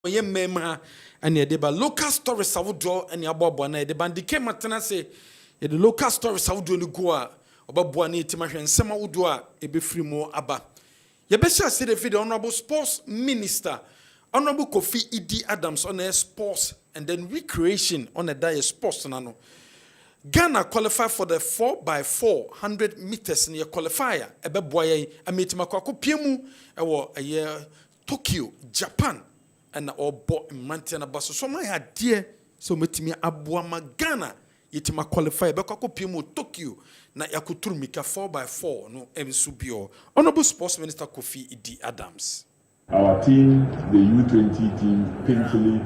ye mema and ye deba local stories awodo and ya bobo na ye deba ndike matena se ye the local stories awodo ni go a obabua na etima hwe nsema wodo a ebefiri mu aba ye be sha se the video honorable sports minister honorable Kofi Idi Adams on a sports and then recreation on a day sports nano Ghana qualify for the 4x400 meters near qualifier. Ebe boye ametima kwako piemu ewo a Tokyo, Japan, and all bought in Montana Basso. So my idea so metimi abuama Ghana yetima qualify be kwako piemu Tokyo na yakuturumika 4x4 no emsubio. Honorable Sports Minister Kofi Idi Adams. Our team, the U20 team, painfully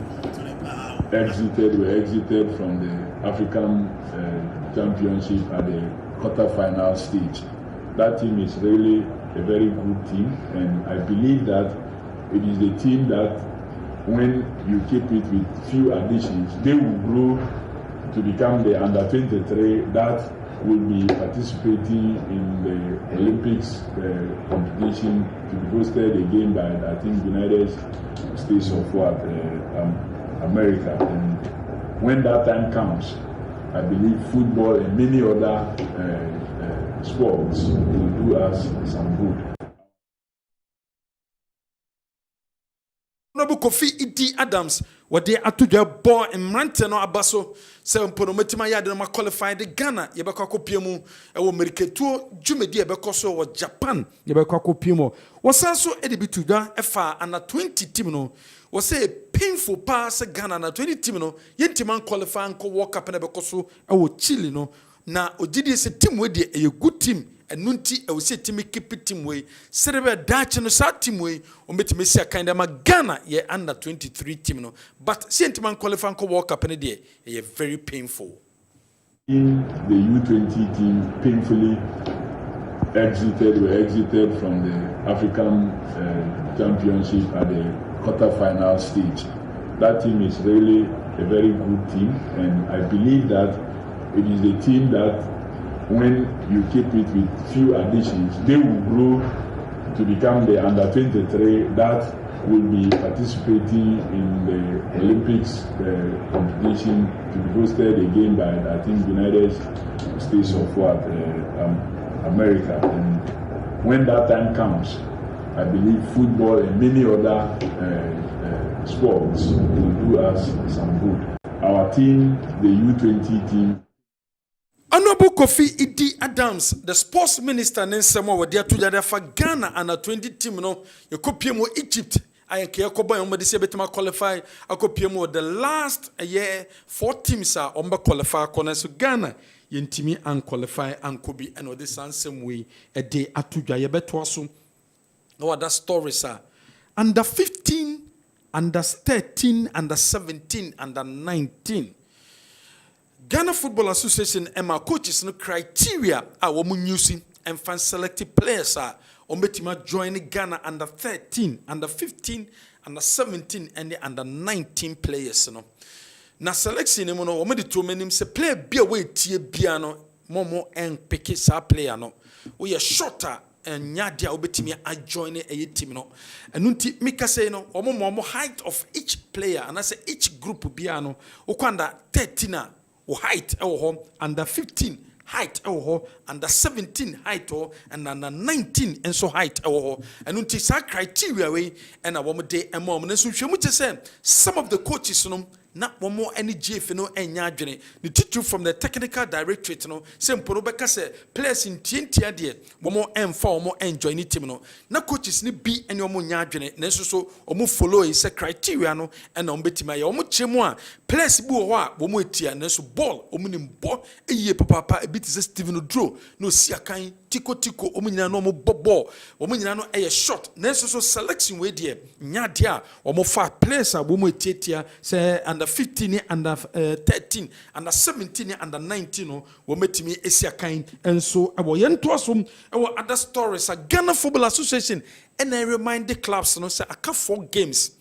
were exited from the African Championship at the quarter-final stage. That team is really a very good team, and I believe that it is the team that, when you keep it with few additions, they will grow to become the under-23 that will be participating in the Olympics competition to be hosted again by, I think, United States of America. And when that time comes, I believe football and many other sports will do us some good. Honorable Kofi Idi Adams, what they are to their boy in Manteno Abaso, 7 Ponometima Yadama qualified the Ghana, Yabako Piemo, or Meriketu, Jumedia Becoso, or Japan, Yabako Piemo. Was also Edibituda, FA, and a 20 Timino, was a painful pass a Ghana and a 20 Timino, Yentiman qualifying, co walk up and Becoso, or Chilino. Now, Odidi is a team with a good team. And nunti I will say to me keep it team way. Serebe Dutch and sa team way. O meti me say kind of Ghana ye under 23 team no. But sentiment qualifying ko walk up in a day. Ye very painful. In the U20 team painfully were exited from the African Championship at the quarter-final stage. That team is really a very good team, and I believe that it is the team that, when you keep it with few additions, they will grow to become the under-23 that will be participating in the Olympics competition to be hosted again by, I think, United States of America. And when that time comes, I believe football and many other sports will do us some good. Our team, the U20 team, Honorable Kofi Idi Adams, the sports minister, Nensemo, were there together for Ghana and a 20 team. No, you copiemo Egypt. I can Koba on the qualify. I copiemo the last year 4 teams are on qualify corner. So Ghana, Yentimi and qualify and Kobe and this same way a day at Tuja Yabetwasu. No other stories are under 15, under 13, under 17, under 19. Ghana Football Association and my coaches no criteria are women using and fan selected players are on join Ghana under 13, under 15, under 17, and the under 19 players. No, now selection no omedi to menim say player be away tie biano momo and pick sa player no. We are shorter and nyadia obetimi a join a team no. And nunti mika say no omo height of each player and I say each group biano ukwanda 13 height under 15 height under 17 height and under 19 and so height and until that criteria way and a woman day and mom and so some of the coaches not one more any GF no and yadjene the teacher from the technical directorate no simple Rebecca say players in TNT dear one more M4 more enjoy any team no na coaches ni be and your more yadjene neso so omu follow is a criteria no and on betima ya omu chemwa players bu wa womu etia neso ball omu ball eye papa a bit is Steven Odro no siakan tiko omu nyina no omu ball omu nyina no a shot neso so selection we dear nyadia omu fa players a womu etia say under 15 under 13 under 17 under 19 no wo metimi esiakan enso abo yento asom other stories a Ghana Football Association and I remind the clubs no say aka 4 games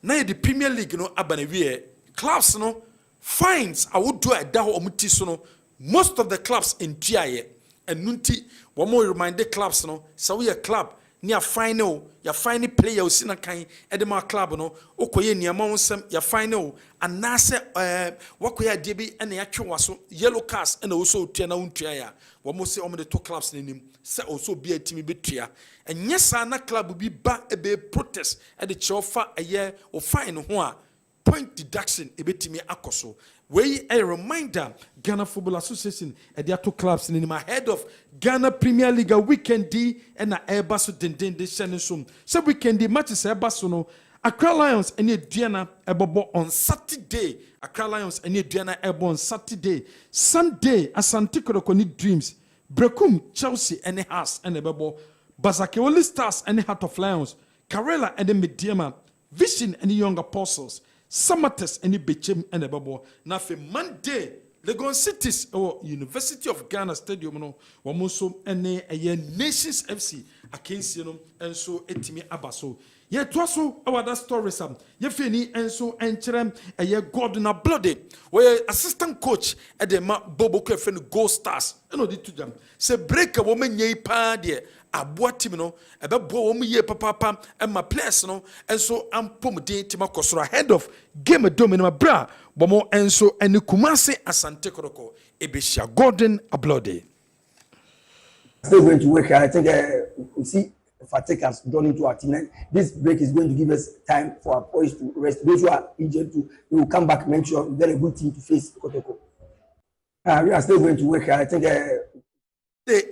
na the Premier League no abanawie clubs no fines I would do a daho omuti so no most of the clubs in TIA and nunti one more remind the clubs no so we a club near final, your final player, Sinakai, Edema Club, no, Okoye near Monsem, your final, and Nasa, Wakoya DB, and the actual was yellow cast, and also Tiana Untria. What most say on the 2 clubs in him, say also be a team betria. And yes, Anna club will be back a be protest at the chofa a year or fine one. Point deduction a bit me akoso. Way a reminder, Ghana Football Association at the 2 clubs in my head of Ghana Premier League weekend D and a Airbasso den de Shannon. So weekend D matches Airbasso. Accra Lions and Diana Ebobo on Saturday. Accra Lions and Diana Ebo on Saturday. Sunday, Asante Kodokoni Dreams. Brekum, Chelsea and Hearts and Ebobo. Bazakewoli Stars and Heart of Lions. Karela and the Mediama. Vision and the Young Apostles. Samates and the Bechem and Ebobo. Now for Monday, Legon Cities or University of Ghana Stadium no wamuso ene a Nations FC against and so etimi abaso. Ye twaso our that story sam. Ye feni and so encherem a ye Gordon Bloody where assistant coach at the Bobo Kefen Gold Stars. No di to them. Se break a woman ye pa de aboa team no ebe bo wo ye papa and my players no and so ampom de team akosoro ahead of game dominant bra bomo enso eni Kumasi Asante Kodoko ebeshia Gordon Bloody. Still going to work. I think we see fatigue has gone into our team. This break is going to give us time for our boys to rest. Those who are injured, we will come back, make sure we get a good team to face Kotoko. We are still going to work. I think.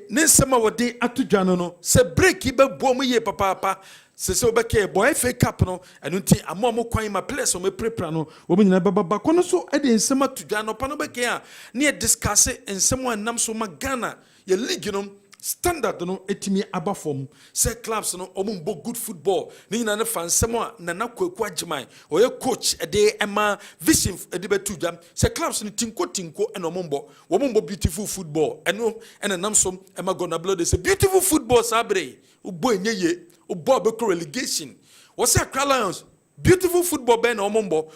Nesema wade atujano no se break ibe bomu ye papa se obeke boy fa cap no enu nti amomo kwan ma place o me prepare no wo nyina baba kono so e de nsema tujano pa no beke a na e discuss nsema nam so magana ye league no standard no etimi aba form say clubs no omumbo good football ni na fa nsema na na kwaku agiman oye coach e de ema vision e de betujam say clubs no tinko e no omumbo beautiful football eno ena nam so ema gonna blow this beautiful football sabre ubo enyeye ubo be relegation what say Accra Lions beautiful football ben omumbo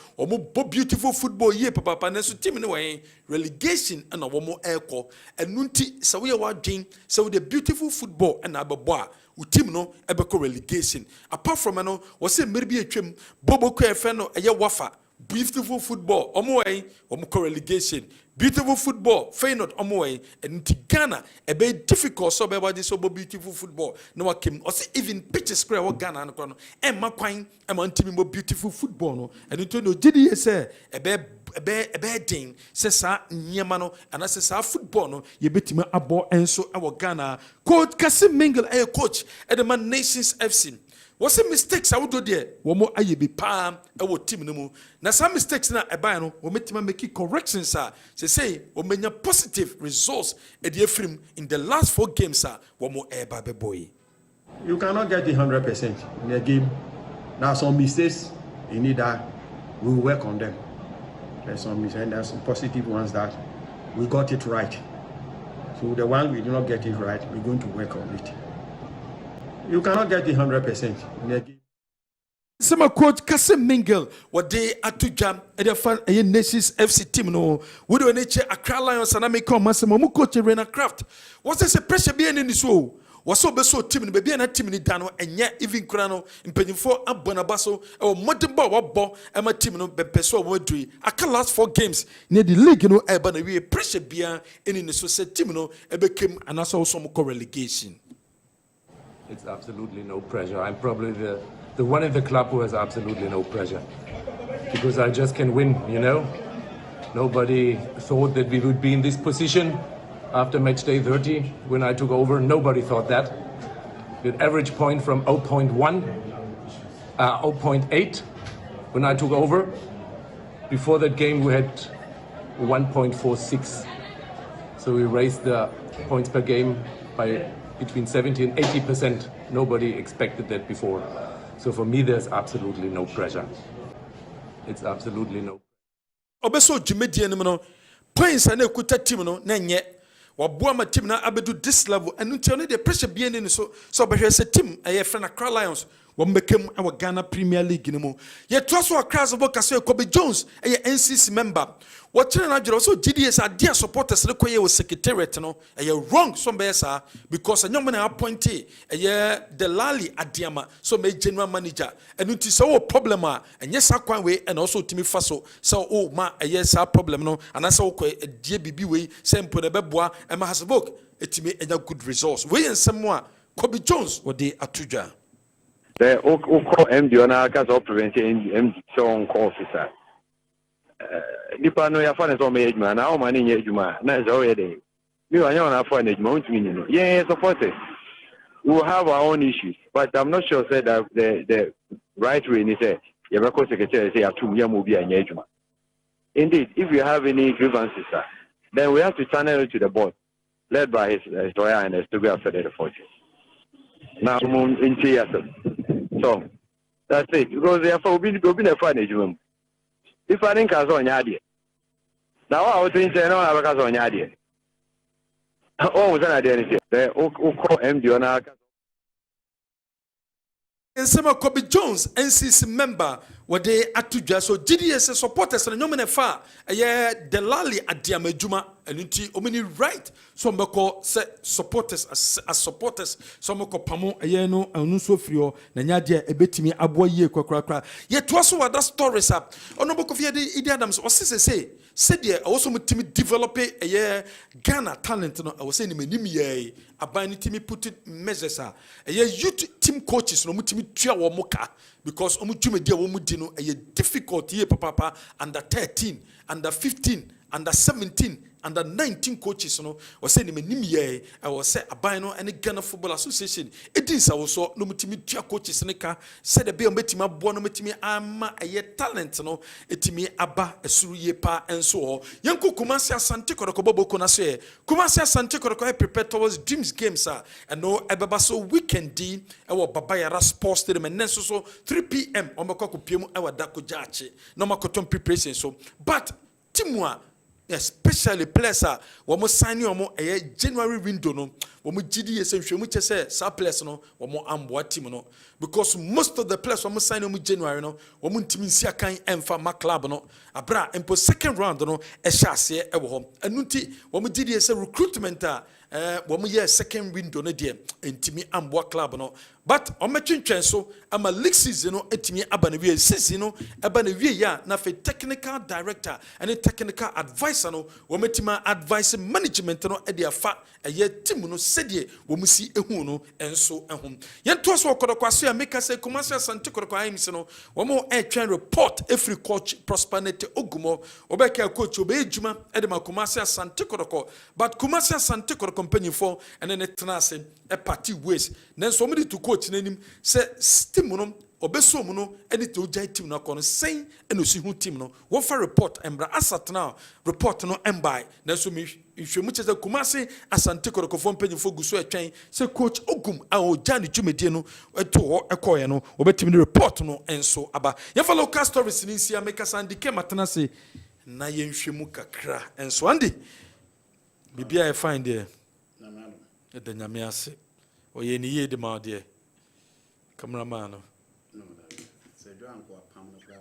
beautiful football ye papa na so team no wen relegation and omo eko enunti se we wa dwen se the beautiful football and ababo a u team no ebeko relegation apart from no what say meri bi atwam bobo ko efe no eye wafa beautiful football omo wen omo relegation beautiful football Feyenoord omo wen enunti Ghana ebe difficult so be body so beautiful football no wakem o say even pitch square wo Ghana no no e makwan e man team mo beautiful football no enunti no gidi say ebe din say sa nyema no and say sa football no ye betima abo enso e wo Ghana coach Kessben Mingle coach at the Nations FC. What's the mistakes I would do there? One more I be palm, our team no more. Now some mistakes na ebano, we make corrections, sir. They say we make positive results at the film in the last 4 games, sir. One more baby boy. You cannot get it 100% in a game. Now some mistakes you need that we will work on them. There's some mistakes, there's some positive ones that we got it right. So the one we do not get it right, we're going to work on it. You cannot get it 100% in a game. Some coach Kessben Mingle what they atujam e dey fan e Nations FC team no we do nature Accra Lions and make come some mu coach Rena Craft what say pressure be any so was so be so team no be na team ni dan no enye even kura no mpanyimfo abonaba so e modern ball wabo e ma team no be person wo dui aka last 4 games near the league no e ba na we pressure bia any so say team no e be kem anaso so mo relegation. It's absolutely no pressure. I'm probably the one in the club who has absolutely no pressure. Because I just can win, you know. Nobody thought that we would be in this position after match day 30 when I took over. Nobody thought that. We had average point from 0.1, 0.8 when I took over. Before that game we had 1.46. So we raised the points per game by between 70 and 80%. Nobody expected that before. So for me, there's absolutely no pressure. It's absolutely no. Obeso jumedi no points and ekuta team no na nye waboa ma team na abedu this level and until the pressure be any so be say team e friend Accra Lions became our Ghana Premier League in mo. Yet twas our crowds of Kobe Jones, a NCC member. What China also GDS are dear supporters the was secretariat no a wrong some besa because a young appointee a year the Lali Adiama so made general manager and it is our problem and yes I way and also Timmy Faso so oh ma a yes our problem no and that's all a dear BB way same put a bebois and my has a book it me a good resource we and someone Kobe Jones what they atuja the Oko MD on our case of prevention MD so officer. Nipa no ya fa ne so me adwuma na o ma ne nya adwuma na is already me wa nya na fa ne adwuma untumi ni no yeah supporters we will have our own issues but I'm not sure say that the right way ni say you be ko secretary say atum ya mo bi anya adwuma. Indeed, if you have any grievances then we have to channel it to the board led by his lawyer and his to be affected the fortune now so that's it because therefore we be na fa ne adwuma. If I think I saw Nyadi, now I was saying, no, I was on Nyadi. Oh, was an idea. The Oko MD on our. And some of Kobe Jones, NCC member, were they atuja so GDS supporters and no far a year the Lali at Diamejuma and until omini right some call supporters as supporters some call Pamo a year no and so frio Nanyadia a bit me aboye kwakra yet was what that stories up on no book of Idi Adams or say said yeah also me develop a year Ghana talent no I was saying me ye abani timi put it measures a year youth team coaches no mutimi tua wo moka because omutwumedi a wo mudi no a difficult year papa under 13 under 15 under 17 under 19 coaches no was saying me nim ye I was say aban no any Ghana Football Association it is also no mutimi tua coaches ne ka said the be metimi abo no metimi ama a talent no etimi aba esuru ye pa enso yanko Kumasi Asante Kotoko boboko na so Kumasi Asante Kotoko prepare towards dreams games and no ebeba so weekend e wo Babayara Sports Stadium and so 3 p.m. omako kopiemu e wa dako jache no makoton preparation so but timwa especially players womo sign yomo a January window no womo GDS nhwemu chese sa players no womo amboa team no because most of the players womo sign yomo January no womo ntimi nsia kan emfa ma club no abra empo second round no e hyase e wo ho enunti womo GDS recruitment womo ye second window no de ntimi amboa club no but ometwentwen so ama league season no etimi aba na wie season no aba na wie ya na fe technical director and technical advisor no wometima advice management no e de afa eye team no sedie womusi ehu no enso ehum yento so okodokwaso ya make say Kumasi Asante Kotoko ayimse no womo twen report every coach prosperity ogumo obeka coach obejuma e de Kumasi Asante Kotoko but Kumasi Asante Kotoko company for and then etnase e party ways nenso omedi to coach nanim say team no obeso mu no ene to jai team no akọ no sen ene osi hu team no wo fa report embra asat now report no embai nenso mi nhwemu cheze Kumasi Asante Kotoko fo mpanyimfo guso etwen say coach ogum a o jani dwumedie no eto ho ekoye no obetimi report no enso aba ye follow local stories ni nsia make sandike matena say na ye nhwemu kakra enso andi bibia e find there the Nyame ase oye ni ye de ma de cameraman no say do anko apam no kra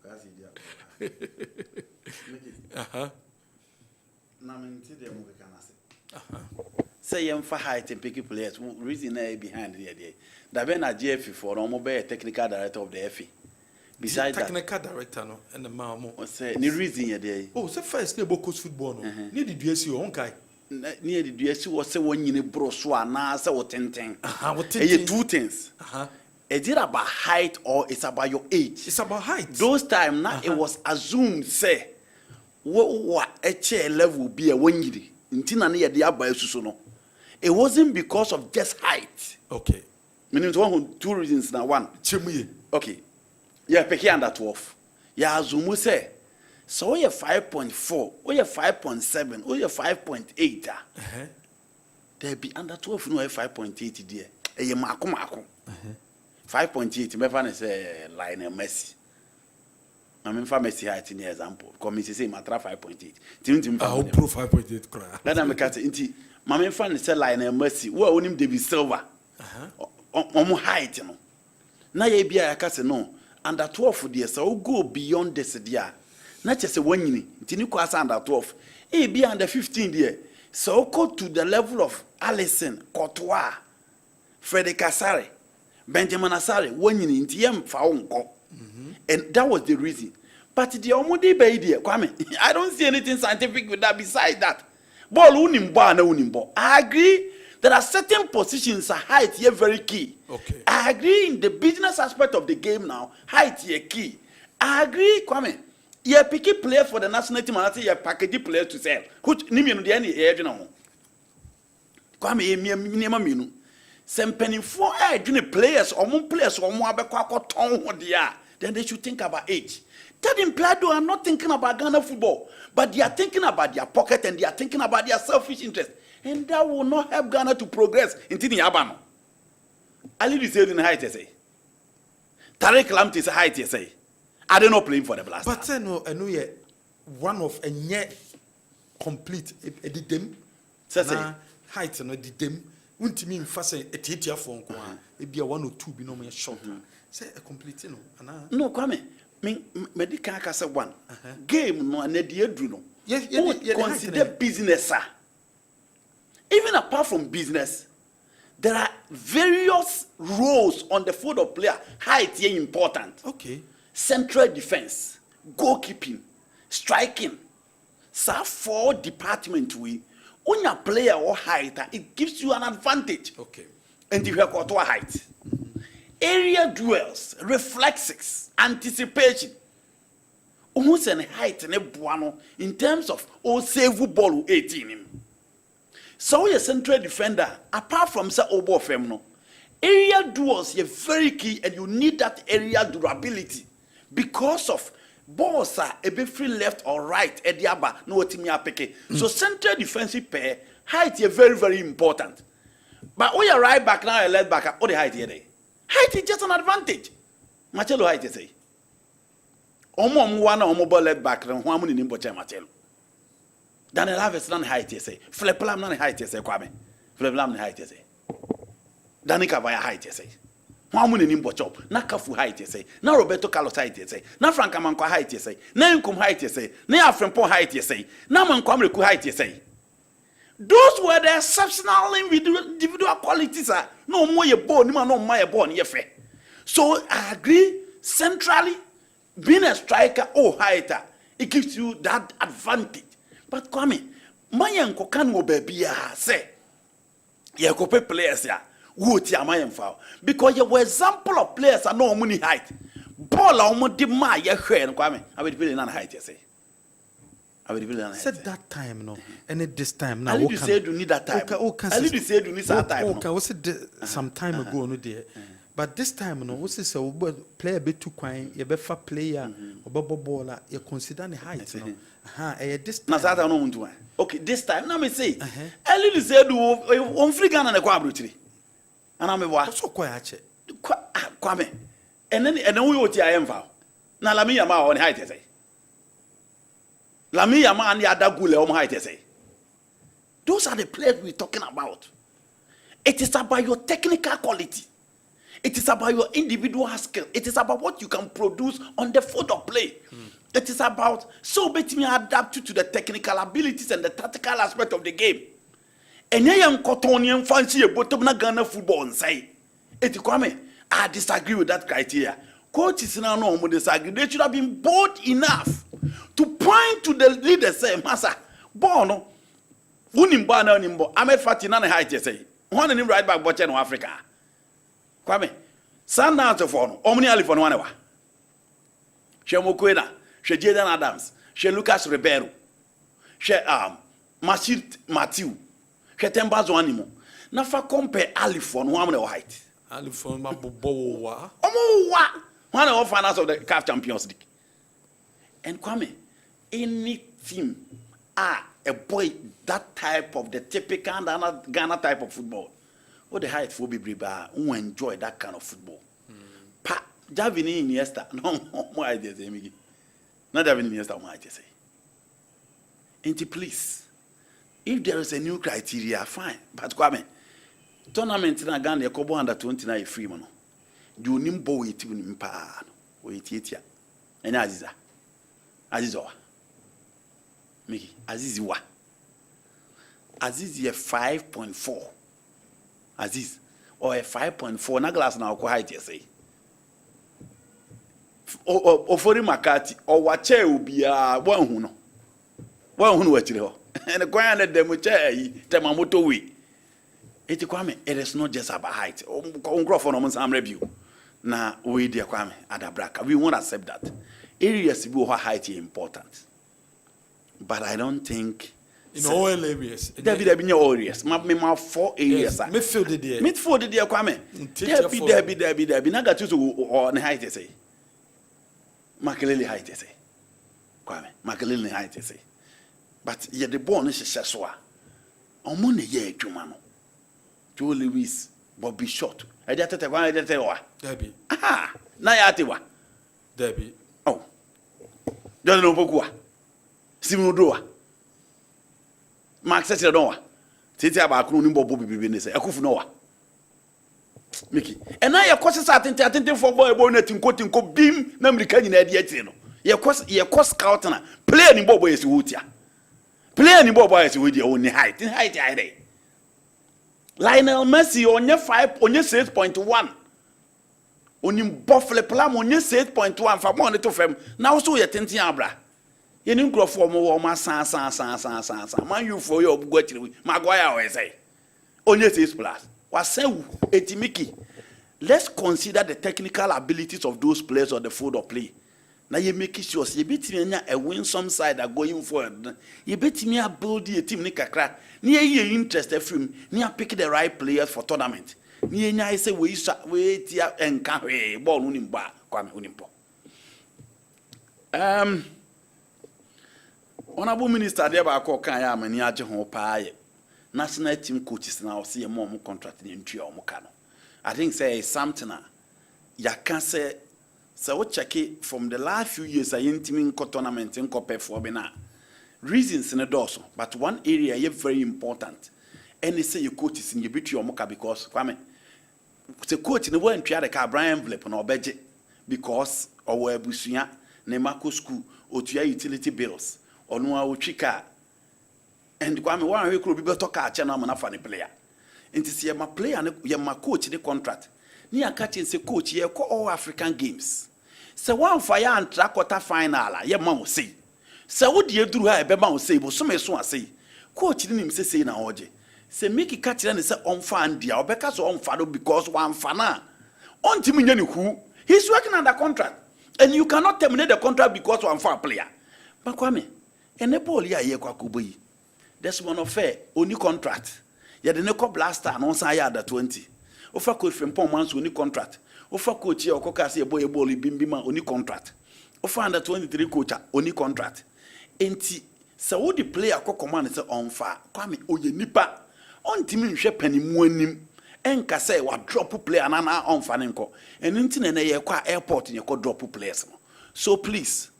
kasi dia na menti de mo kana se say yem fa height and pick players reason behind there da be na GF for no mo be technical director of the FA besides technical director no and the mamo say ni reason ye there oh say first na coach football no ni di duasi o honkai near the duasi was say one yini bro so na say what ten two things is it about height or it's about your age? It's about height. Those time now it was assumed say what a chair level be a 1 year until na the aba suso no. It wasn't because of just height. Okay. Meaning two reasons now one. Okay. Yeah, peki under 12. Yeah, assume say so you're 5.4, or you're 5.7, or you're 5.8. There be under 12 no 5.8 there. E ye mako. 5.8 me fa say Lionel Messi. I mean for Messi height in example. Come say matra 5.8. Tim I will prove 5.8 cry. Let me cut inti. Mama fa say Lionel Messi. Who onim David Silva. omo height no na ye bia ya kase no under 12 there so go beyond this there na chese wanyini ntini kwa sa under 12 e bia under 15 there so go to the level of Allison Courtois Frederick Asare Benjamin Asare wanyini nti yem fa wonko and that was the reason but the omudi be there Kwame I don't see anything scientific with that besides that ball unimbo na unimbo I agree. There are certain positions height here very key. Okay. I agree in the business aspect of the game now. Height here key. I agree, Kwame. You pick a player for the national team and I say you package player to sell. Which nimi no dey any age no. Kwame minimum minu. Some penny for players or more players or more abekwa ton ho dia. Then they should think about age. That implies they are not thinking about Ghana football, but they are thinking about their pocket and they are thinking about their selfish interest. And that will not help Ghana to progress into the Yabano. Ali is in height, say. Tariq Lamptey is height, say. I don't know playing for the Blasters. But I know one of a yet complete a didem. Say height no didem. Won't mean fast a teacher for it be a 1 or 2 binomial short. Say a complete no. No, Kwame. Medical Casa one. Game no and the Edruno. Yes, consider business, sir. Even apart from business, there are various roles on the field of player. Height is important. Okay. Central defense, goalkeeping, striking. So 4 departments we. When you player or height, it gives you an advantage. Okay. And you have got to a height. Area duels, reflexes, anticipation. Almost an height in terms of save ball 18. So you're a central defender, apart from Sir Obo Femno, area duels are very key and you need that area durability because of balls are a bit free left or right at the aba no timia peke. So central defensive pair height is very, very important. But when you right back now, you left back, all the height here. Height is just an advantage. Machelo height say. Omo mwana omo ball left back, and one in Nimbocha Machelo. Daniel Harvest nan height say. Fleplam nan height say Kwame. Fleplam height say. Danica via height say. One in Nimbocha. Na Kafu height say. Na Roberto Carlos height say. Na Frank Amanko height say. Na Nkum height say. Na Afrempo height say. Na Mankwamreku height say. Those were the exceptional individual qualities. No more your born, no more born, ye fair. So I agree, centrally, being a striker or highter, it gives you that advantage. But Kwame, my uncle can baby say, ye cope players ya, would ya my foul. Because you were example of players are no money height. Ball almost demand your hair, Kwame. I will be in height, you say. Said that time no, and at this time now. I need to say you need that time. I need to say you need that time. Okay, was it some time ago no there? But this time no, what's this? Player be too quiet. You be far player or bubble baller. You consider the height. This time. Now that I don't want. Okay, this time. Now me say. I need to say do on free Ghana na kwa brutri. And I'm a boy. So quiet. Kwame. And then we go to IM vow. Now la me yama on height say. La me yama and the other gule on height say. Those are the players we're talking about. It is about your technical quality. It is about your individual skill. It is about what you can produce on the field of play. It is about so making me adapt to the technical abilities and the tactical aspect of the game. And I am Cottonian fancy a bottom na Ghana football and say, Kwame, I disagree with that criteria. Coaches now no more disagree. They should have been bold enough to point to the leaders say, Massa, Bono, Unimba na Unimbo, I'm a fatty and height, say. One in right back, but in Africa. Kwame, San Nato for Omni Alifon Wanewa. She Mokwena, she Jaden Adams, she Lucas Ribeiro, she Machid Matthew, she Tembaz Wanimo. Nafa compare Alifon one height. Alifon Mabuboa. Omo one of finals of the CAF Champions League. And Kwame, any team a boy that type of the typical Ghana type of football. What the height for be briba who enjoy that kind of football. Pa Javini Iniesta no more ideas Emigi. Not Javini Iniesta more ideas. Auntie please, if there is a new criteria, fine. But Kwame, tournament na Ghana yakobo under 29 free mo no di onim bo weti onim pa no weti etia enya aziza Mickey Azizi wa Aziz ye 5.4 Aziz or a 5.4 na glass na ko height say o fori makati o wache obia wan hu no wachire ho and kwan na dem che yi temamoto we eti kwame it is not just about height ongrofo no monsam review na we dey kwame adabraka we won't accept that areas be how height is important but I don't think in all areas David be all areas me 4 areas midfield there kwame David na got to on height say makelele height say kwame makelele height say but ye the ball no hyehyɛ so a omo na ye adwuma no Joe Lewis Bobby Short e dey tete kwa e dey tete wa David na ya tewa David oh John no pokua Simon Doa Mark Sete don wa tete abakuru ni bobo bibibi ne se akufu no wa Mickey and na ye kwose sa atente for boy na tinko bim na America nyina ade atire no ye kwose scout na player ni bobo yesi wotia player ni bobo yesi wodi oni height ide Lionel Messi onye 6.1 oni bofle plam onye 6.1 fa mo ne to fam na so ye tenten abra ye ni nkrofo mo wo ma san man you for your bugwatire Maguire we say onye 6 plus wasewu etimiki. Let's consider the technical abilities of those players on the field of play. Now you make sure you bet me a win some side are going forward. You bet me a build a team ni kakra. Near you interested from near pick the right players for tournament. Near nya say we tia and carry ball unimba kwame unimpo. Honorable Minister there ba ko kan ya mani age ho pa ye. National team coaches now see more contract in entry or mokano. I think say something ya can say so what check it from the last few years I team tournament in copper for bena reasons in the doors, but one area is very important. And they say your coaches in your beauty or moka because Kwame the coach in the one try the car Brian envelope no budget because our busunya ne Marco school or to utility bills or no chika and Kwame one we could be better catch and I'm an funny player. And to see my player and my coach in the contract. Near catching say coach here all African games. So one fire and track quarter final, your mom say. So what do you do? I be mouth say, but some say. Coach didn't say na oje. Say make it catch and say on fan dear, or because on fado because one fana. On Timmy who he's working under contract. And you cannot terminate the contract because one fan player. But Kwame, and the ball here kwa kuboyi. That's one of fair, only contract. Ya the neko blaster no say ya 20. Ofa coach from Pomans only contract. Ofa coach here okoka say boy bimbima only contract. Ofa under 23 coach only contract. Enti sa wo the player ko command say on fa Kwame oye nipa ontimi nhwe panimu anim enka say wa drop player na on fa nko. En enti na ye kwa airport ye ko drop players no. So please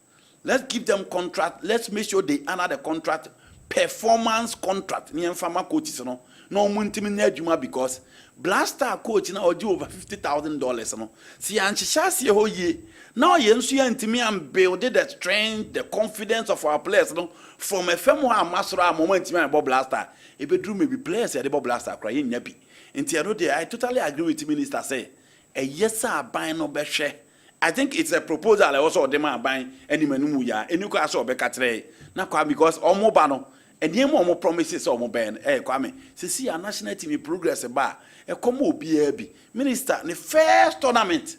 let's give them contract. Let's make sure they honor the contract. Performance contract. Ni enfama coaches no. No muntimi na adwuma because blaster coach na oji over $50,000 no. Si anhyehya se ho ye. Now ye nso ya ntimi am build the strength, the confidence of our players no from a fam ho amasoro a moment ntimi am blaster. E bedru maybe players e dey blaster kra ye nya bi. Nti ano dey I totally agree with the minister say yes aban no be hwe. I think it's a proposal also dem aban any manu ya eni ko aso be katre na kwa because omo ba no and omo promises omo ben Kwame see our national team progress ba come obi bi minister the first tournament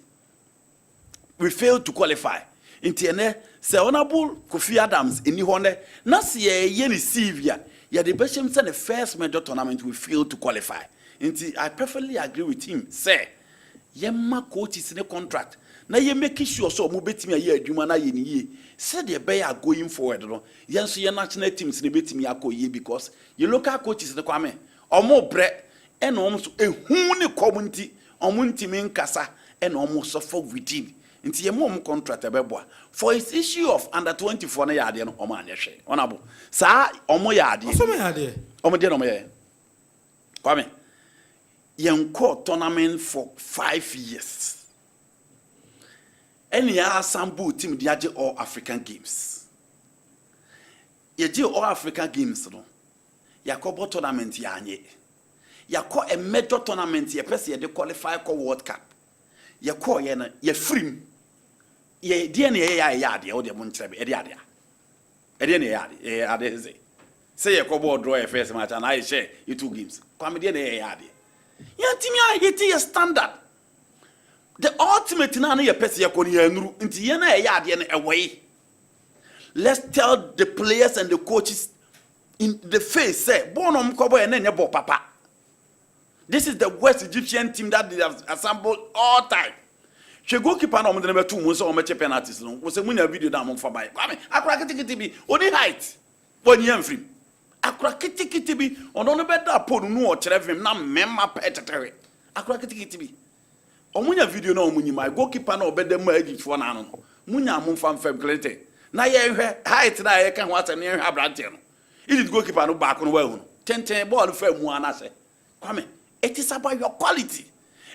we failed to qualify into ene say honorable Kofi Adams eni hone na se ye ni Sylvia ya the best say the first major tournament we failed to qualify into I perfectly agree with him say yemma coaches in the contract na ye make sure so mo betimi aye adwuma na ye ni ye said the bear going forward no yenso ye national teams ne betimi akoye because ye local coaches ne Kwame omo bre e na omo so ehu ne community omo ntimi nkasa e na omo suffer within nti ye mo contract ebeboa for its issue of under 24 na ya ade no omo anyehwe onabo sa omo ya ade so me ade omo de no me ye Kwame Yenko tournament for 5 years. Any Sambu team diaje all African games. Yeje all African games no. Yakobo tournament yanye. Yako a major tournament ye pese ye de qualify ko World Cup. Yako ye na ye free. Ye die na ye yade o de montrebe e de ade. E de na yade. E ade say Yakobo draw a first match and I share you 2 games. Kwame de na ye yade. Yantimi a hiti ye standard. The ultimate na ye pese ye koni enru nti ye na ye ade na away. Let's tell the players and the coaches in the face say bonom kobo e na bo papa. This is the West Egyptian team that they have assembled all time. She goalkeeper no mo de na betu mo so o meche penalties no. Wo se munya video da mo fa bai. Kwame akura kitikiti bi oni height. Woni amfrim. Akura kitikiti bi ono no be da ponu no o kire vim na memma petetere. Akura kitikiti bi. O munya video na o munyi mai goalkeeper na obede ma Egypt fo na no. Munya mo fa mfam klete. Na ye hwe height na ye ka ho asem ye hwe abrante no. Egypt goalkeeper no back no wa hu no. Tenten ball fa mu anase. Kwame it is about your quality.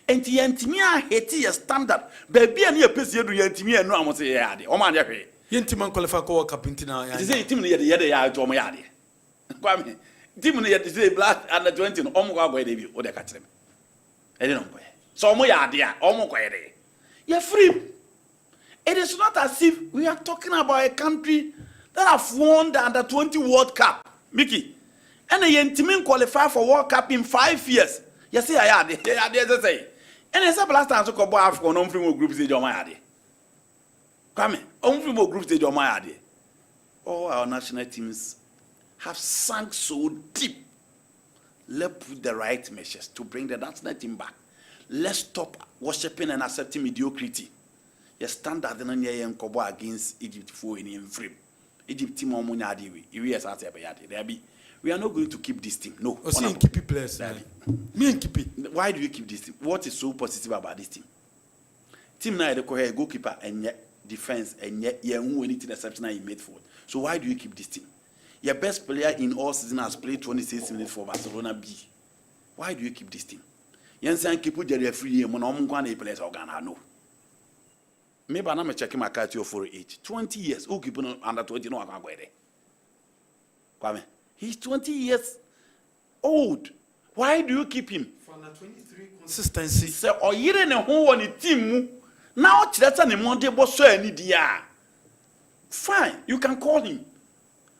And the Antimia heti your standard. Baby and your piece you do Antimia no amo say yade. O man yahwe. Yentiman qualify ko cup intina ya. It is a team near the yade ya to mo yade. Kwame team near the black under 20 no omo go dey bi o de ka kire me. E dey no boy. So omo yade a omo ko yede. You free. It is not as if we are talking about a country that have won the under 20 World Cup. Mickey. And a Yentiman qualify for World Cup in 5 years. You see, I had it. Say. And it's a last time to go Africa on free group stage on my idea. Come on free group stage on my idea. All our national teams have sunk so deep. Let's put the right measures to bring the national team back. Let's stop worshipping and accepting mediocrity. You stand at the Nanya and Kobo against Egypt for any free. Egypt team on Munadi. We are not going to keep this team. No. See, keep it players. Me and keep it. Why do you keep this team? What is so positive about this team? Team now the goalkeeper and yet defense and yet who anything exceptional he made forward. So why do you keep this team? Your best player in all season has played 26 minutes for Barcelona B. Why do you keep this team? Yensan keep the referee when I'm going to play Ghana. No. Maybe I'm checking my card for age. 20 years. Who keep under 20? No, I can't go there. Kwame. He's 20 years old. Why do you keep him? For under 23 consistency. So, or you don't know who on the team. Now, that's an Monday boss. Fine, you can call him.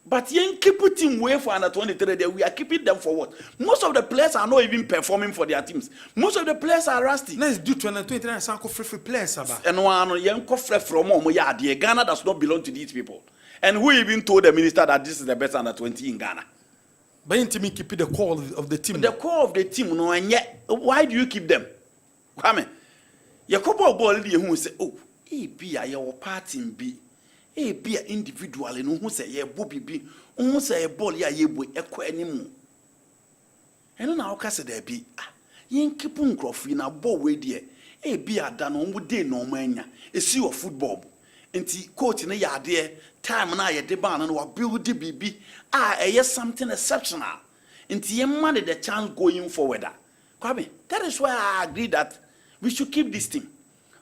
But you ain't keep him away for under 23. We are keeping them for what? Most of the players are not even performing for their teams. Most of the players are rusty. Let's do 23 and some free players. And one young free from Ghana does not belong to these people. And who even told the minister that this is the best under 20 in Ghana? But you keep the core of the team. The core of the team, no, and yet, why do you keep them? Come on. Your couple of ball who say, oh, be a your party be a individual and who say, yeah, Bobby be, who say a ball, yeah, ye boy, a quite anymore. And now, Cassa there be, you keep on Crawford in a ball way, dear. Be a done on wood day, no mania, a sea of football. And coach in a yard there. Time and I at the barn and what build the BB. Yes, something exceptional. And the money the chance going forward. Kwame, that is why I agree that we should keep this team.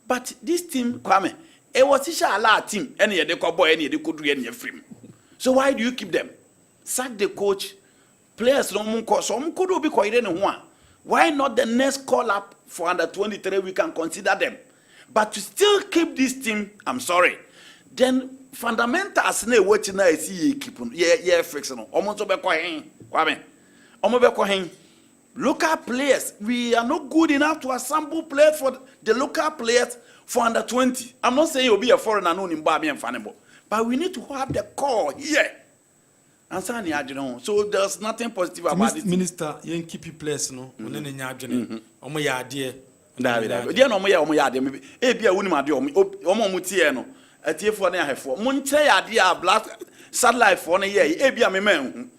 But this team, Kwame, it was a lot team. Any of the cowboy, any of the could do any free. So why do you keep them? Sack the coach, players no more. Some could be quite anyone. Why not the next call up for under 23? We can consider them. But to still keep this team, I'm sorry. Then fundamentals na watching na see keep yeah fixing omo so be ko hen Kwame omo be ko hen local players we are not good enough to assemble players for the local players for under 20. I'm not saying you'll be a foreigner no nimba me mfanebo, but we need to have the core here. Ansani adwene so there's nothing positive about it. Minister yen keep players no one ne nya adwene omo ya ade David dia no omo ya ade e bia woni ade omo mutie no atiefo na ahefo monche ade a black satellite for na ye e bia me man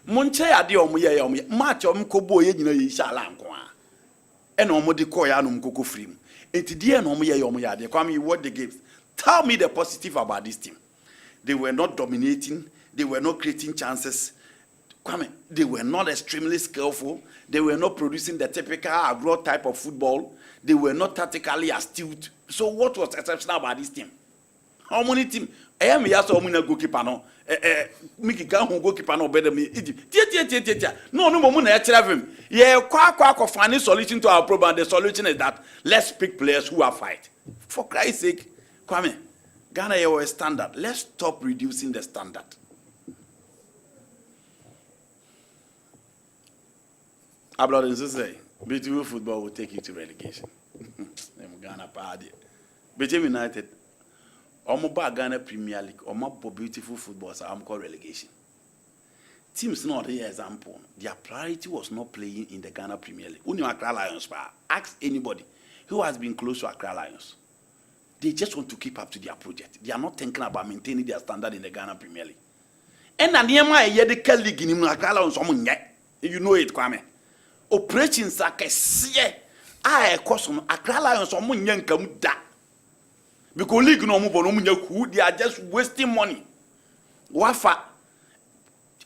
monche ade omo ye omo match omo kobo ye nyina ye shala nko a e na omo de call ya no mkoko free mu etidie na omo ye ade Kwame, you watch the games. Tell me the positive about this team. They were not dominating, they were not creating chances. Kwame, they were not extremely skillful. They were not producing the typical agro type of football. They were not tactically astute. So what was exceptional about this team? How many teams? I am here, so I'm goalkeeper no. Miki can goalkeeper no better me. Tia. No, muna him. Yeah, kwa find a solution to our problem. The solution is that let's pick players who are fight. For Christ's sake, Kwame, Ghana is a standard. Let's stop reducing the standard. Abroad say, beautiful football will take you to relegation. Ghana party. Became United. Omoba Ghana Premier League. Omoba beautiful football. So I'm called relegation. Teams not here example. Their priority was not playing in the Ghana Premier League. Only Accra Lions. Ask anybody who has been close to Accra Lions. They just want to keep up to their project. They are not thinking about maintaining their standard in the Ghana Premier League. And the Yedeka League in Accra Lions. You know it, Kwame. Operations are kesiye a ekoso no Accra Lions omo nyankam da because league no omo bono nyaku they are just wasting money wafa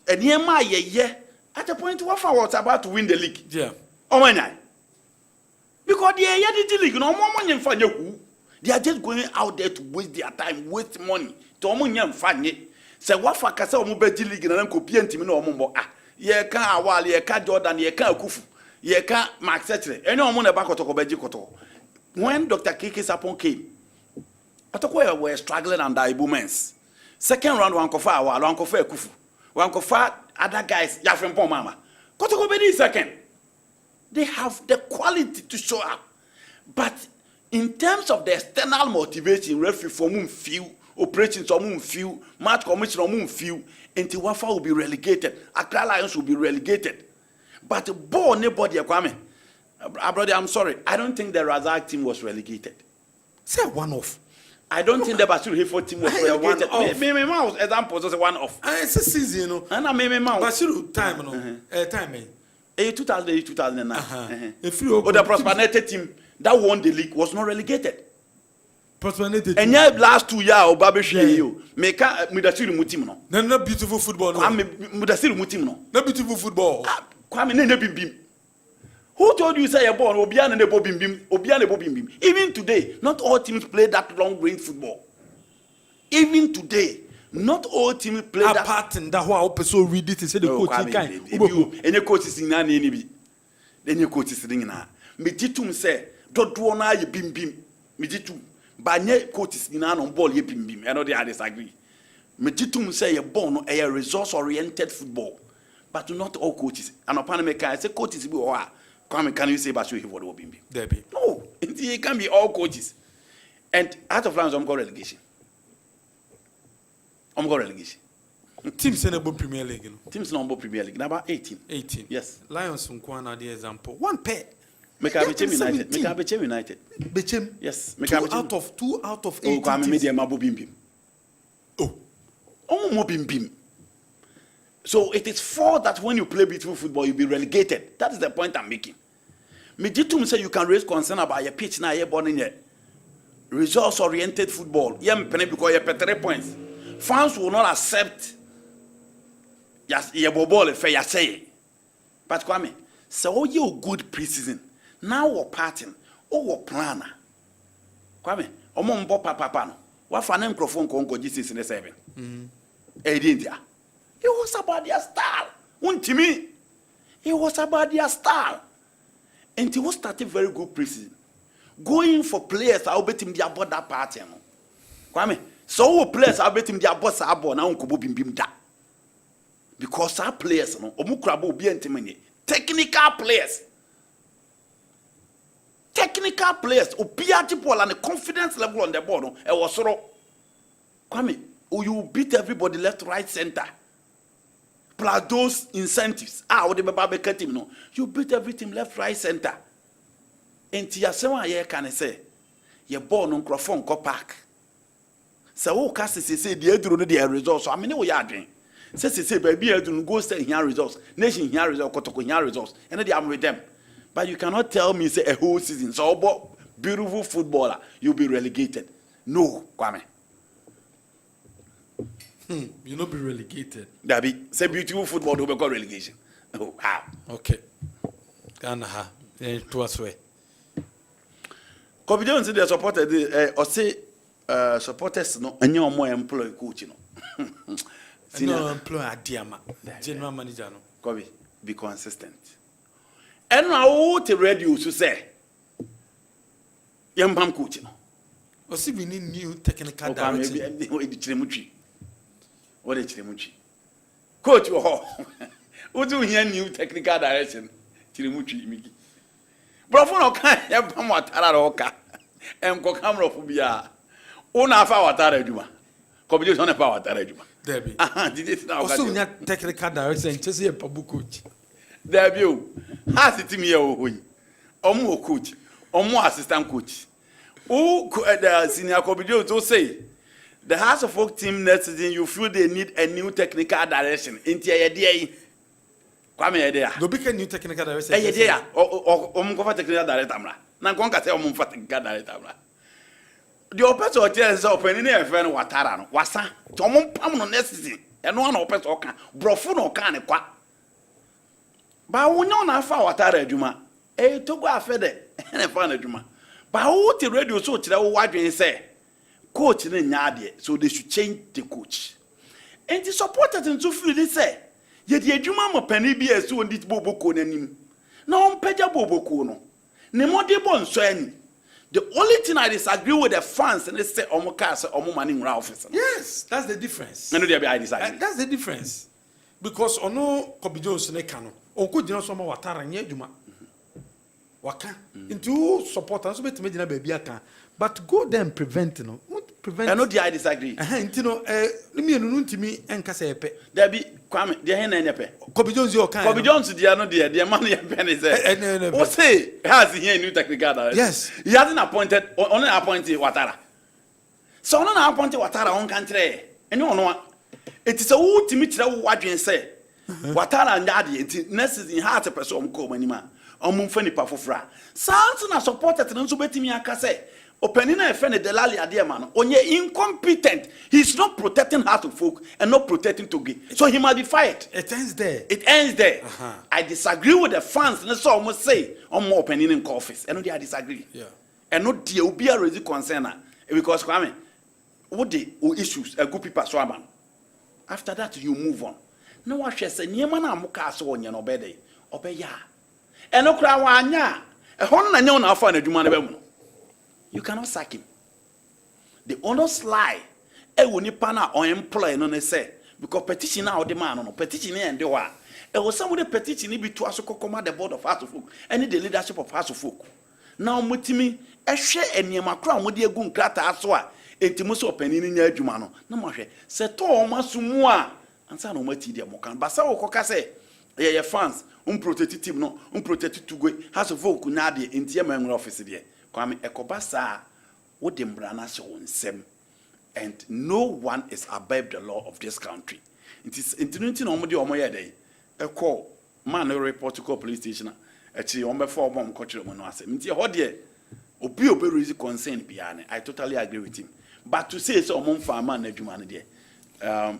eniema yeye at the point wafa was about to win the league omanya because the yeye league no omo nyamfa nyaku they are just going out there to waste their time waste money to omo nyamfa nye se wafa kasa omo be league na nkopi antimi na omo mbo ye kan awale ye kan Jordan ye kan akufu ye can Max Settle. Any one about Kotokobeji. When Dr. Kessben came, Otoko were struggling under Ibumens. Second round, one kofa, one kofa kufu. One kofa, other guys, Yafren Mama. Kotokobedi second. They have the quality to show up. But in terms of the external motivation, referee for moon few, operations or moon few, match commission or moon few, until Wafa will be relegated. Accra Lions will be relegated. But ball nobody Kwame. Brother, I'm sorry. I don't think the Razak team was relegated. Say one off. I don't think the Bashir Hifo team was relegated. Maybe mouse example was one off. It's a season, you know. And I maybe mouse. Bashir time, no. Time. 2008, 2009. If you the Prosperity team that won the league was not relegated. Prosperity. And yeah, last 2 years, Obabeshi you make a Mudasiru Mutim no. No beautiful football. I'm Mudasiru Mutim no. No beautiful football. Who told you say a ball Obian and Bobim? Even today, not all teams play that long range football. Even today, not all teams play that. Apart and that who also read it say the coach can. Any coach is in any. Then your coach is ringing now. Meditum say, don't do na ye bim. Meditum. But nye coach is in on ball ye bim. I know they disagree. Meditum say a ball a resource oriented football. But not all coaches. And upon me, I say coaches be or can you say Bashu he would be? Debbie. No, it can be all coaches. And out of rounds, I'm going relegation. Teams in the Premier League. Teams in the Premier League. Number 18. 18. Yes. Lions from Kwana, the example. One pair. Make United. Bechem. Yes. Two out of 18. Oh, Kwame Media Mabu Bim. Oh, Mobim Bim. So it is for that when you play beautiful football, you'll be relegated. That is the point I'm making. Meditum say you can raise concern about your pitch now, you're born in here. Results-oriented football. You're because you're 3 points. Fans will not accept your ball if you say. But Kwame, so you good preseason. Now we're parting. We're planner. Kwame, Omombo Papa no. What for microphone congo Jesus in the 7? India. It was about their style. It was about their style. And it was starting very good preseason. Going for players, I'll bet him the about that party. Kwame, so players, I'll bet him the about Sabo now Kubo Bim da. Because our players, no, Omukrabo be intimate. Technical players. Opiati Paul and the confidence level on the board, it was so. Kwame, you beat everybody left, right, center. Plus those incentives. What the Babeka team no. You beat everything left, right, center. And Tiasema ye can say, ye born on Crofon Co Park. So cast say the edru the results. I mean we are doing. Say baby edru go say here results. Nation here results, Kotoko here results. And they am with them. But you cannot tell me say a whole season. So beautiful footballer, you'll be relegated. No, Kwame. You not be relegated. That be say beautiful football do be call relegation. Oh, wow. Okay. Ghana ha. To us way. Kobe Jones they supported or say supporters no any more employ coach no. No employ Adiama. General manager no. Kobe be consistent. And now the radio to say Yambam coach no. Or see we need new technical direction. Maybe the Chilemuchi. What the Chilemuchi? Coach what do we new technical direction? Chilemuchi Miki. Brofo no kan Yambam watara roka. Em ko camera fo bia. Una fa watara adwuma. Kobe Jones on fa watara adwuma. There be. Did it now? Also we need technical direction just a pabu coach. There be o. Ha sit me here o hoyi. Omo coach, omo assistant coach. Who the senior Kobe Jones to say the House of Folk team next season you feel they need a new technical direction. Inti ya dey. Kwame ya dey. No be new technical direction. Ya dey. Omo ko fa technical director amra. Na kon ka say omo fa technical director amra. The opposite hotel is open in a friend watara no. Wasa. To omo pam no next season. E no na opposite oka. Brofo no ka ne kwa. Ba wonyo na fa watara adwuma. To go afede. Na fa na adwuma. But who the radio so tell what you say? Coach in Nyade, so they should change the coach. And the supporters in Sufili say, yet the Juma penny be as soon this Bobo Konanim. No, Peja Bobo Kono. Nemodi Bon Sweni. The only thing I disagree with the fans and they say Omokasa Omo Manning Ralph. Yes, that's the difference. No, I disagree. That's the difference. Because ono Kobe Jones ne kano. Onko dino somo watara nye juma. Waka into support and so bet me na baby aka but go there and prevent no prevent I know I disagree you know me no ntimi enka say epe there be Kwame there hen na epe Kobe Jones your kind Kobe Jones there no there man ya pen is say o say has he new technical director yes he hasn't appointed only appointed Watara so only appointed Watara on country any ono it is a who timi kire wo adwen say Watara ndade enti next season heart person ko manima omumfa nipa fofra santi na supported nso betimi aka say openi na efe ne delali ade ma no onye incompetent he's not protecting heart of folk and not protecting toge so he might be fired. It ends there I disagree with the fans and so almost say omo openi in office and I disagree and no dey obi a raise concern because Kwame what the issues a good people so am after that you move on no wa hwe say niema na amoka so onye no obede obeya eno kra wa anya e hon na nya na afa na adwuma na be mu you cannot sack him the honest lie e woni pa na on employ no ne say because petition na odi man no petition e ndi wa e was some the petition ni bi to aso kokoma the board of House of Folk and the leadership of House of Folk now mutimi e hwe eniema kra mo de egu nkrata aso a entimu so panini nya adwuma no na mo hwe se to o masumu a ansa na o mati de mo kan basa wo koka say ye fans protect team no protect tugwe House of Folk na de entie man office de Kwame ekobasa wo de mbrana so nsem and no one is above the law of this country it is intinuity no mo de omo ye dey e call man report to police station echi omo before omo ko kire mo no asem ntie ho de obi raise concern biane I totally agree with him but to say so omo mfa man na adwuma no de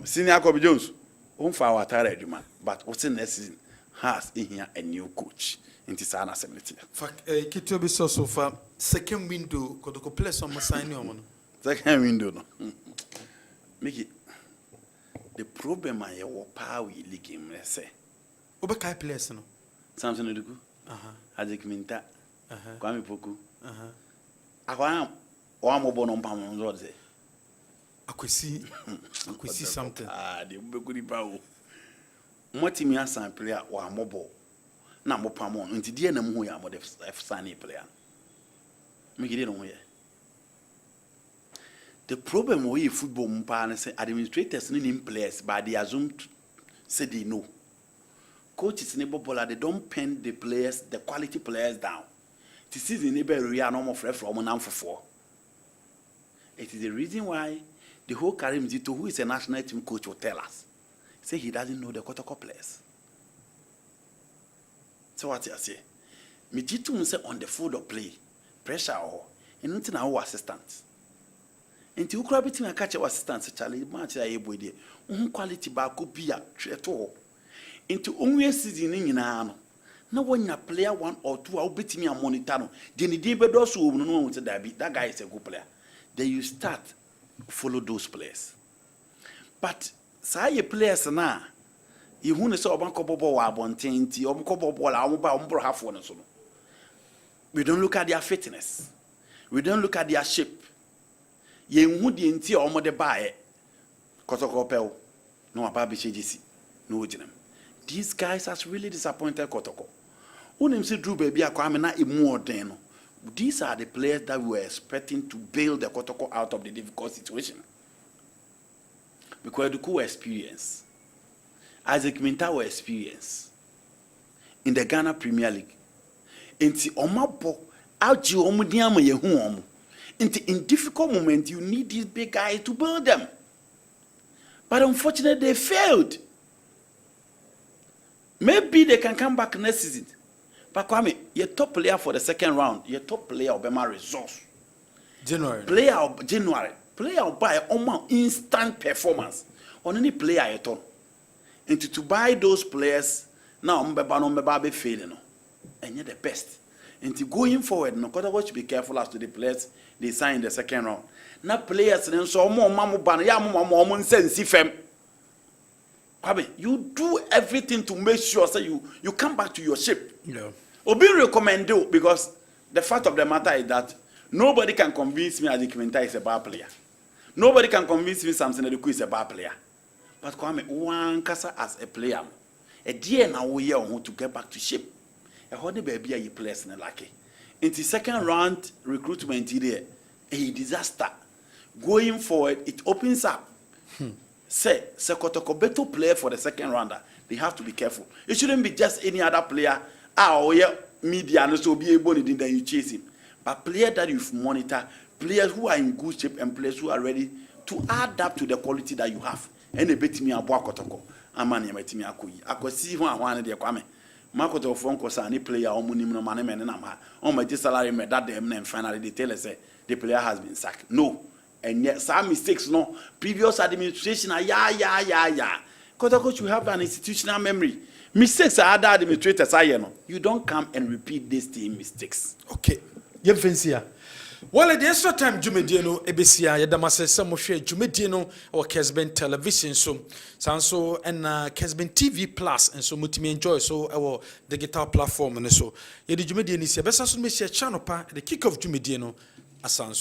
senior Kobe Jones mfa watara adwuma but what's in next season has in here a new coach into sana assembly. Fact kito be so far second window ko do play some sign no second window no make it the problem I wo power league him say obe kai players no Samson Oduku Ajik Minta Kwame Poku akwa o amobo no mpam no say akwesi something the Ubekuri Bawo Motimi asan player wa mobo na mopam on nti die na mu ho ya mo de fsane player me gide no ho ye the problem with football mpa na say administrators ni players but they assume say they know coaches ni bobola they don't pen the players the quality players down to season ni be ria no mo frɛ from na mfofo it is the reason why the whole Karim Zito who is a national team coach will tell us say he doesn't know the Kotoko players. So what I say? Me Jitu say on the field of play, pressure or anything our assistants. Nti ukura betimi akache wa assistant challenge match ya yebo de. Quality ba ko bia treto. Nti onwe season ni nyina no. Na wonya player 1 or 2 a betimi a monitor no. De ni dey bedo so no no want that guy is a good player. Then you start follow those players. But say players na you who say obanko bobo wa abonten nti obanko bobo la omo ba ombro half one so no. We don't look at their fitness. We don't look at their shape. Ye hu de nti omo de bae Kotoko pel no ababi chejisi no ojinam. These guys has really disappointed Kotoko. Unim se Drew baby akwame na emu oden no. These are the players that we were expecting to bail the Kotoko out of the difficult situation. Because the cool experience. Isaac Minta were experience in the Ghana Premier League. Inti omabo aji omudiama ye hu omu. Inti in difficult moments you need these big guys to build them. But unfortunately they failed. Maybe they can come back next season. But Kwame, your top player for the second round, your top player Obama resource. January. Player of January. Player by instant performance. On any player at all. And to buy those players, now Mbeba be failing. And you're the best. And to going forward, no matter what, you be careful as to the players they sign in the second round. Now players and so more mamu ban ya mo sense fem. You do everything to make sure that you come back to your shape. Yeah. Obi recommend you because the fact of the matter is that nobody can convince me Isaac Minta is a bad player. Nobody can convince me Samson Edeku is a bad player. But Kwame, one kasa as a player, a dear now we are to get back to shape. A honey baby you players in lucky. In the second round recruitment here, a disaster. Going forward, it opens up. Say Kotoko better player for the second rounder. They have to be careful. It shouldn't be just any other player. Media and so be able to then you chase him. But players that you monitor, players who are in good shape and players who are ready to add up to the quality that you have. And they bet me a boa Kotoko. Amani bet me a kui. I could see one of the Kwame. Makoto phone calls any player or minimum money man and on my salary me that them and finally they tell us say the player has been sacked. No. And yet some mistakes no previous administration yeah. Kotoko should have an institutional memory. Mistakes are other administrators I know. You don't come and repeat these same mistakes. Okay. Yem fancy. Well, the extra time Jumediano Ebesia Yadamase some share Jumediano or Kessben television so Sanso and Kessben TV Plus and so multi enjoy so our digital platform and so Yedi Jumedian is a best as channel pa the kick of Jumediano Asanso.